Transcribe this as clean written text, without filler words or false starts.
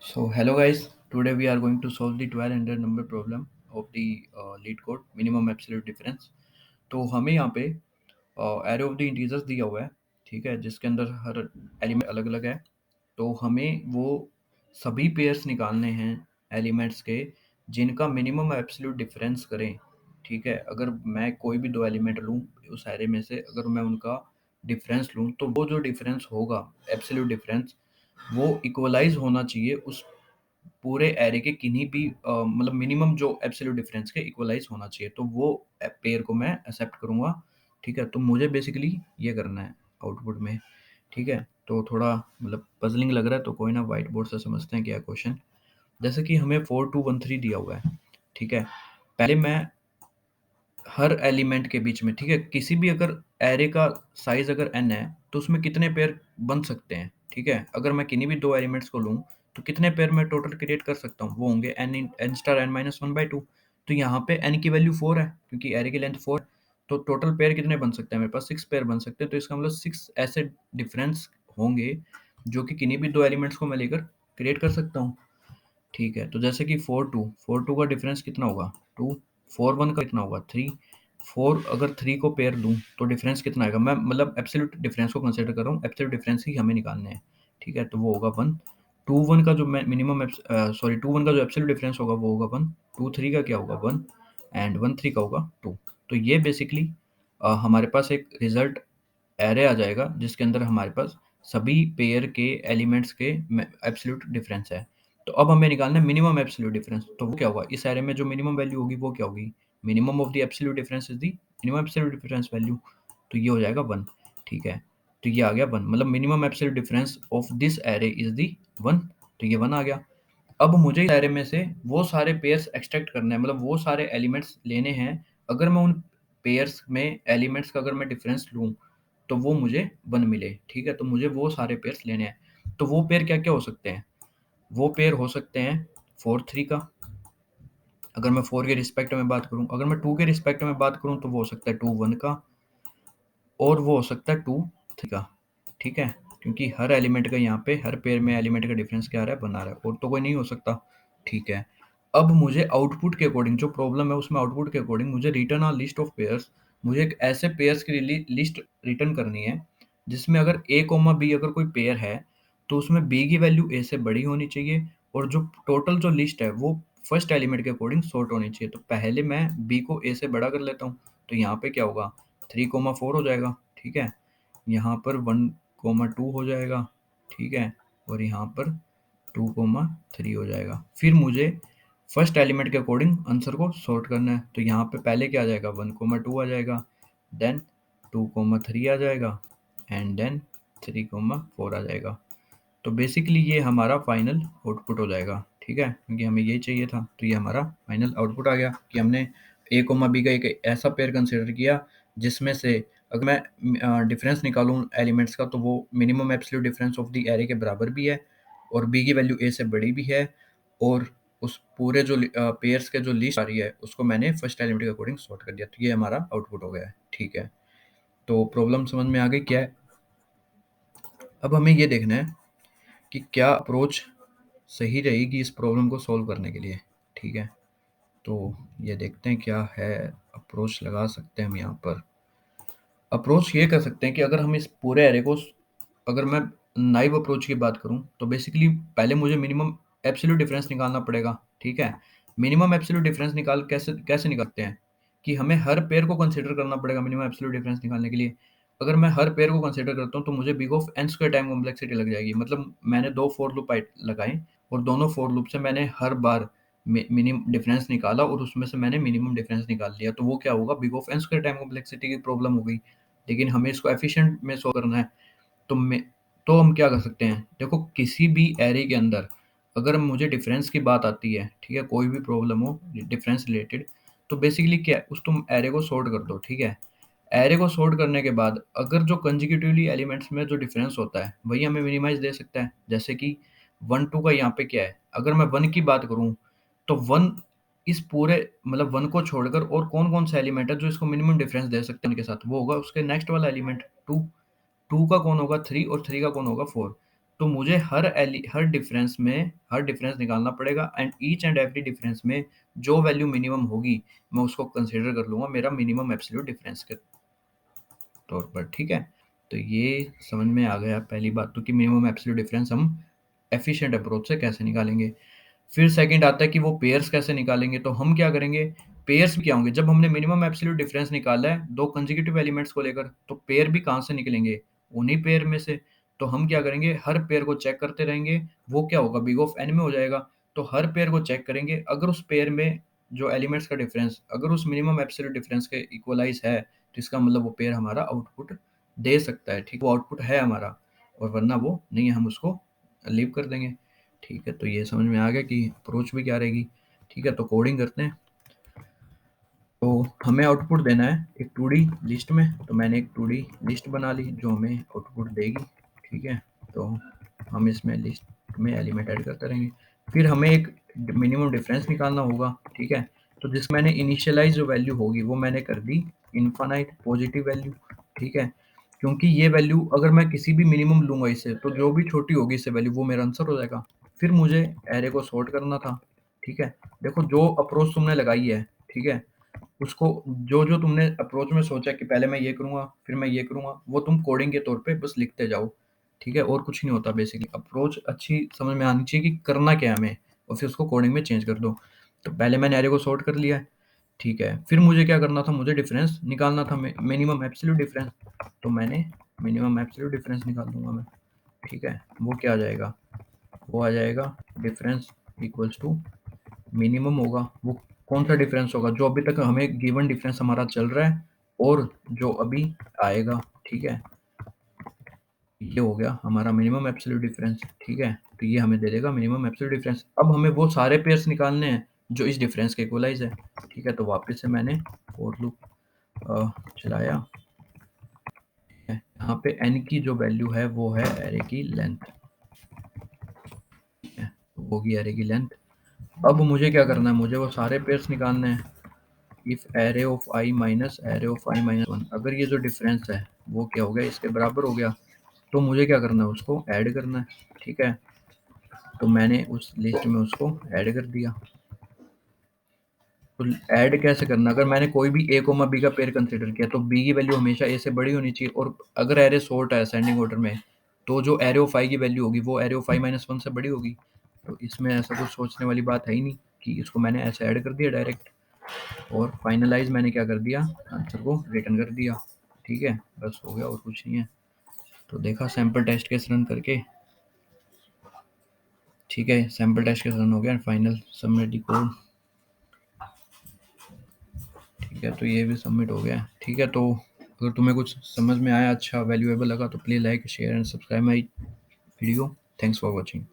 So hello guys, today we are going to solve the 1200 number problem of the lead code minimum absolute difference. तो हमें यहाँ पे array of the integers दिया हुआ है, ठीक है, जिसके अंदर हर एलिमेंट अलग अलग है। तो हमें वो सभी पेयर्स निकालने हैं एलिमेंट्स के जिनका मिनिमम एब्सोल्यूट डिफरेंस करें, ठीक है। अगर मैं कोई भी दो एलिमेंट लूँ उस एरे में से, अगर मैं उनका डिफरेंस लूँ तो वो जो डिफरेंस होगा एब्सोल्यूट डिफरेंस वो इक्वलाइज होना चाहिए उस पूरे एरे के किन्हीं भी मतलब मिनिमम जो एब्सोल्यूट डिफरेंस के इक्वलाइज होना चाहिए, तो वो पेयर को मैं एक्सेप्ट करूंगा, ठीक है। तो मुझे बेसिकली ये करना है आउटपुट में, ठीक है। तो थोड़ा मतलब पजलिंग लग रहा है, तो कोई ना, व्हाइट बोर्ड से समझते हैं क्या क्वेश्चन। जैसे कि हमें 4213 दिया हुआ है, ठीक है। पहले मैं हर एलिमेंट के बीच में, ठीक है, किसी भी अगर एरे का साइज अगर n है तो उसमें कितने पेयर बन सकते हैं, ठीक है। अगर मैं किन्हीं भी दो एलिमेंट्स को लूँ तो कितने पेयर मैं टोटल क्रिएट कर सकता हूँ, वो होंगे n star n minus one by two. तो यहाँ पे n की वैल्यू 4 है क्योंकि एरे की लेंथ 4। तो टोटल पेयर कितने बन सकते हैं, मेरे पास 6 पेयर बन सकते हैं। तो इसका मतलब 6 ऐसे डिफरेंस होंगे जो कि किन्हीं भी दो एलिमेंट्स को मैं लेकर क्रिएट कर सकता हूँ, ठीक है। तो जैसे कि 4 2 का डिफरेंस कितना होगा 2, 4 1 का कितना होगा 3, 4 अगर 3 को पेयर लूँ तो डिफरेंस कितना आएगा, मैं मतलब एब्सोल्यूट डिफरेंस को कंसीडर कर रहा हूँ, एब्सोल्यूट डिफरेंस ही हमें निकालने हैं, ठीक है। तो वो होगा 1, 2 1 का जो मिनिमम सॉरी 2 1 का जो एब्सोल्यूट डिफरेंस होगा वो होगा 1, 2 3 का क्या होगा 1 एंड 1 3 का होगा 2। तो ये बेसिकली हमारे पास एक रिजल्ट एरे आ जाएगा जिसके अंदर हमारे पास सभी पेयर के एलिमेंट्स के एब्सोल्यूट डिफरेंस है। तो अब हमें निकालना है मिनिमम एब्सोल्यूट डिफरेंस। तो वो क्या होगा, इस एरे में जो मिनिमम वैल्यू होगी वो क्या होगी, minimum of the absolute difference is the minimum absolute difference value. तो ये हो जाएगा 1, ठीक है। तो ये आ गया 1, मतलब minimum absolute difference of this array is the 1। तो ये 1 आ गया। अब मुझे इस एरे में से वो सारे पेयर्स एक्सट्रैक्ट करने हैं, मतलब वो सारे एलिमेंट्स लेने हैं। अगर मैं उन पेयर्स में एलिमेंट्स का अगर मैं डिफरेंस लूँ तो वो मुझे 1 मिले, ठीक है। तो मुझे वो सारे पेयर्स लेने हैं। तो वो पेयर क्या-क्या हो सकते हैं? वो पेयर हो सकते हैं 4 3 का, अगर मैं 4 के रिस्पेक्ट में बात करूँ। अगर मैं 2 के रिस्पेक्ट में बात करूँ तो वो हो सकता है 2 1 का, और वो हो सकता है 2 3 का, ठीक है। क्योंकि हर एलिमेंट का यहाँ पे हर पेयर में एलिमेंट का डिफरेंस क्या आ रहा है, 1 आ रहा है, और तो कोई नहीं हो सकता, ठीक है। अब मुझे आउटपुट के अकॉर्डिंग जो प्रॉब्लम है उसमें आउटपुट के अकॉर्डिंग मुझे return a list of pairs, मुझे एक ऐसे पेयर्स की लिस्ट रिटर्न करनी है जिसमें अगर a कोमा बी अगर कोई पेयर है तो उसमें b की वैल्यू a से बड़ी होनी चाहिए, और जो टोटल जो लिस्ट है वो फर्स्ट एलिमेंट के अकॉर्डिंग सॉर्ट होनी चाहिए। तो पहले मैं b को a से बड़ा कर लेता हूँ। तो यहाँ पे क्या होगा 3 4 हो जाएगा, ठीक है। यहाँ पर 1 2 हो जाएगा, ठीक है। और यहाँ पर 2 3 हो जाएगा। फिर मुझे फर्स्ट एलिमेंट के अकॉर्डिंग आंसर को सॉर्ट करना है। तो यहाँ पे पहले क्या आ जाएगा 1 2 आ जाएगा, देन 2 3 आ जाएगा, एंड देन 3 4 आ जाएगा। तो बेसिकली ये हमारा फाइनल आउटपुट हो जाएगा, ठीक है, क्योंकि हमें यही चाहिए था। तो ये हमारा फाइनल आउटपुट आ गया कि हमने ए कोमा बी का एक ऐसा पेयर कंसिडर किया जिसमें से अगर मैं डिफरेंस निकालूं एलिमेंट्स का तो वो minimum absolute difference of the array के बराबर भी है, और बी की वैल्यू ए से बड़ी भी है, और उस पूरे जो पेयर्स के जो लिस्ट आ रही है उसको मैंने फर्स्ट एलिमेंट के अकॉर्डिंग सॉर्ट कर दिया। तो ये हमारा आउटपुट हो गया है, ठीक है। तो प्रॉब्लम समझ में आ गई क्या है। अब हमें ये देखना है कि क्या अप्रोच सही रहेगी इस प्रॉब्लम को सॉल्व करने के लिए, ठीक है। तो ये देखते हैं क्या है अप्रोच लगा सकते हैं हम यहाँ पर। अप्रोच ये कर सकते हैं कि अगर हम इस पूरे एरे को, अगर मैं नाइव अप्रोच की बात करूँ तो बेसिकली पहले मुझे मिनिमम एब्सोल्यूट डिफरेंस निकालना पड़ेगा, ठीक है। मिनिमम एब्सोल्यूट डिफरेंस निकाल कैसे कैसे निकालते हैं कि हमें हर पेयर को कंसीडर करना पड़ेगा मिनिमम एब्सोल्यूट डिफरेंस निकालने के लिए। अगर मैं हर पेयर को कंसीडर करता हूँ तो मुझे big of n square time complexity लग जाएगी। मतलब मैंने 2 फॉर लूप लगाए और दोनों फॉर लूप से मैंने हर बार मिनिमम डिफरेंस निकाला और उसमें से मैंने मिनिमम डिफरेंस निकाल लिया। तो वो क्या होगा, big of n square time complexity की प्रॉब्लम हो गई। लेकिन हमें इसको एफिशिएंट में सॉल्व करना है। तो मैं तो हम क्या कर सकते हैं, देखो किसी भी एरे के अंदर अगर मुझे डिफरेंस की बात आती है, ठीक है, कोई भी प्रॉब्लम हो डिफरेंस रिलेटेड, तो बेसिकली क्या है, उस तुम एरे को सॉर्ट कर दो, ठीक है। एरे को सॉर्ट करने के बाद अगर जो कंसेक्यूटिवली एलिमेंट्स में जो डिफरेंस होता है वही हमें मिनिमाइज दे सकता है। जैसे कि 1 2 का यहाँ पे क्या है, अगर मैं 1 की बात करूँ तो 1 इस पूरे मतलब 1 को छोड़कर और कौन-कौन सा एलिमेंट है जो इसको मिनिमम डिफरेंस दे सकते हैं उनके साथ, वो होगा उसके नेक्स्ट वाला एलिमेंट 2। 2 का कौन होगा 3, और 3 का कौन होगा 4। तो मुझे हर डिफरेंस निकालना पड़ेगा and each and every difference में जो वैल्यू मिनिमम होगी, मैं उसको कंसीडर कर लूँगा मेरा मिनिमम एब्सोल्यूट डिफरेंस के तौर पर, ठीक है? तो ये समझ में आ गया पहली बात तो कि मिनिमम एब्सोल्यूट डिफरेंस हम एफिशिएंट अप्रोच से कैसे निकालेंगे। फिर सेकंड आता है कि वो पेयर्स कैसे निकालेंगे, तो हम क्या करेंगे, पेयर्स क्या होंगे, जब हमने मिनिमम एब्सोल्यूट डिफरेंस निकाला है 2 कंसेक्यूटिव एलिमेंट्स को लेकर, तो पेयर भी कहाँ से निकलेंगे? उन्हीं पेयर में से। तो हम क्या करेंगे, हर पेयर को चेक करते रहेंगे, वो क्या होगा, बिग ऑफ एन में हो जाएगा। तो हर पेयर को चेक करेंगे, अगर उस पेयर में जो एलिमेंट्स का डिफरेंस अगर उस मिनिमम एब्सोल्यूट डिफरेंस के इक्वलाइज़ है, तो इसका मतलब वो पेयर हमारा आउटपुट दे सकता है, ठीक? वो आउटपुट है हमारा, और वरना वो नहीं है, हम उसको लीव कर देंगे। ठीक है, तो ये समझ में आ गया कि अप्रोच भी क्या रहेगी। ठीक है, तो कोडिंग करते हैं। तो हमें आउटपुट देना है एक 2D लिस्ट में, तो मैंने एक 2D लिस्ट बना ली जो हमें आउटपुट देगी। ठीक है, तो हम इसमें लिस्ट में एलिमेंट ऐड करते रहेंगे। फिर हमें एक मिनिमम डिफरेंस निकालना होगा। ठीक है, तो जिस मैंने इनिशियलाइज जो वैल्यू होगी वो मैंने कर दी इनफाइनाइट पॉजिटिव वैल्यू। ठीक है, क्योंकि ये वैल्यू अगर मैं किसी भी मिनिमम लूंगा इससे, तो जो भी छोटी होगी इससे वैल्यू वो मेरा आंसर हो जाएगा। फिर मुझे एरे को सॉर्ट करना था। ठीक है, देखो जो अप्रोच तुमने लगाई है, ठीक है, उसको जो-जो तुमने अप्रोच में सोचा कि पहले मैं ये करूँगा, फिर मैं ये करूँगा, वो तुम कोडिंग के तौर पे बस लिखते जाओ, ठीक है? और कुछ नहीं होता बेसिकली। अप्रोच अच्छी समझ में आनी चाहिए कि करना क्या है हमें, और फिर उसको कोडिंग में चेंज कर दो। तो पहले मैंने एरे को सॉर्ट कर लिया है, ठीक है? फिर मुझे क्या करना था, मुझे डिफरेंस निकालना था, मिनिमम एब्सोल्यूट डिफरेंस। तो मैंने मिनिमम एब्सोल्यूट डिफरेंस निकाल दूँगा मैं, ठीक है? वो क्या आ जाएगा? वो आ जाएगा डिफरेंस इक्वल्स टू मिनिमम होगा। वो कौन सा डिफरेंस होगा, जो अभी तक हमें गिवन डिफरेंस हमारा चल रहा है और जो अभी आएगा। ठीक है, ये हो गया हमारा मिनिमम एब्सोल्यूट डिफरेंस। ठीक है, तो ये हमें दे देगा मिनिमम एब्सोल्यूट डिफरेंस। अब हमें वो सारे पेयर्स निकालने हैं जो इस डिफरेंस के इक्वलाइज है। ठीक है, तो वापस से मैंने फॉर लूप चलाया है। यहाँ पे n की जो वैल्यू है वो है एरे की लेंथ, होगी एरे की लेंथ। अब मुझे क्या करना है, मुझे वो सारे पेयर्स निकालने हैं। If array of I minus array of I minus one, अगर ये जो डिफरेंस है वो क्या हो गया, इसके बराबर हो गया, तो मुझे क्या करना है, उसको ऐड करना है। ठीक है, तो मैंने उस लिस्ट में उसको ऐड कर दिया। तो ऐड कैसे करना, अगर मैंने कोई भी ए कोमा बी का पेयर कंसीडर किया तो बी की वैल्यू हमेशा ए से बड़ी होनी चाहिए, और अगर एरे सॉर्ट है असेंडिंग ऑर्डर में, तो जो एरे ऑफ आई की वैल्यू होगी वो array of I minus one से बड़ी होगी। तो इसमें ऐसा कुछ सोचने वाली बात है ही नहीं कि इसको मैंने ऐसे ऐड कर दिया डायरेक्ट, और फाइनलाइज मैंने क्या कर दिया, आंसर को रिटर्न कर दिया। ठीक है, बस हो गया और कुछ नहीं है। तो देखा सैंपल टेस्ट केस रन करके। ठीक है, सैंपल टेस्ट केस रन हो गया, फाइनल सबमिट द कोड। ठीक है, तो ये भी सबमिट हो गया। ठीक है, तो अगर तुम्हें कुछ समझ में आया, अच्छा वैल्यूएबल लगा, तो please like share and subscribe my video. Thanks for watching.